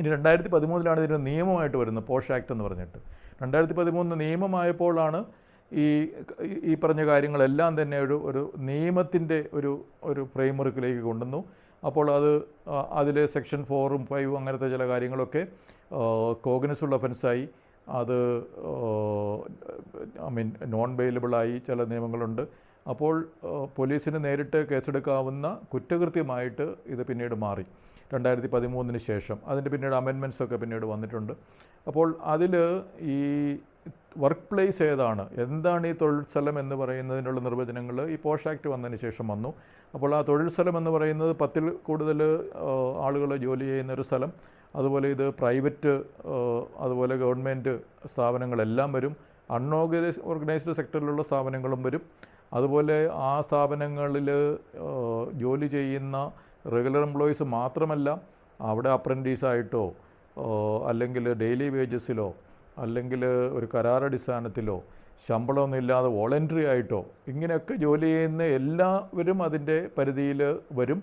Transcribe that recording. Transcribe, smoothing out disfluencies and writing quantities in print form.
ഇനി 2013 ഇതിന് നിയമമായിട്ട് വരുന്നത്, പോഷ് ആക്ട് എന്ന് പറഞ്ഞിട്ട്. 2013 നിയമമായപ്പോഴാണ് ഈ ഈ പറഞ്ഞ കാര്യങ്ങളെല്ലാം തന്നെ ഒരു നിയമത്തിൻ്റെ ഒരു ഫ്രെയിംവർക്കിലേക്ക് കൊണ്ടുവന്നു. അപ്പോൾ അതിലെ സെക്ഷൻ 4ഉം 5ഉം അങ്ങനത്തെ ചില കാര്യങ്ങളൊക്കെ കോഗ്നിസബിൾ ഒഫൻസായി. അത് നോൺ ബെയിലബിളായി ചില നിയമങ്ങളുണ്ട്. അപ്പോൾ പോലീസിന് നേരിട്ട് കേസെടുക്കാവുന്ന കുറ്റകൃത്യമായിട്ട് ഇത് പിന്നീട് മാറി 2013 ശേഷം. അതിൻ്റെ പിന്നീട് അമെൻമെൻറ്റ്സൊക്കെ പിന്നീട് വന്നിട്ടുണ്ട്. അപ്പോൾ അതിൽ ഈ വർക്ക് പ്ലേസ് എന്താണ് ഈ തൊഴിൽ സ്ഥലം എന്ന് പറയുന്നതിനുള്ള നിർവചനങ്ങൾ ഈ പോഷ് ആക്ട് വന്നതിന് ശേഷം വന്നു. അപ്പോൾ ആ തൊഴിൽ സ്ഥലം എന്ന് പറയുന്നത് 10ൽ കൂടുതൽ ആളുകൾ ജോലി ചെയ്യുന്നൊരു സ്ഥലം, അതുപോലെ ഇത് പ്രൈവറ്റ്, അതുപോലെ ഗവൺമെൻറ് സ്ഥാപനങ്ങളെല്ലാം വരും, ഓർഗനൈസ്ഡ് സെക്ടറിലുള്ള സ്ഥാപനങ്ങളും വരും. അതുപോലെ ആ സ്ഥാപനങ്ങളിൽ ജോലി ചെയ്യുന്ന റെഗുലർ എംപ്ലോയീസ് മാത്രമല്ല, അവിടെ അപ്രൻറ്റീസായിട്ടോ അല്ലെങ്കിൽ ഡെയിലി വേജസിലോ അല്ലെങ്കിൽ ഒരു കരാറടിസ്ഥാനത്തിലോ ശമ്പളമൊന്നും ഇല്ലാതെ വോളണ്ടറി ആയിട്ടോ ഇങ്ങനെയൊക്കെ ജോലി ചെയ്യുന്ന എല്ലാവരും അതിൻ്റെ പരിധിയിൽ വരും.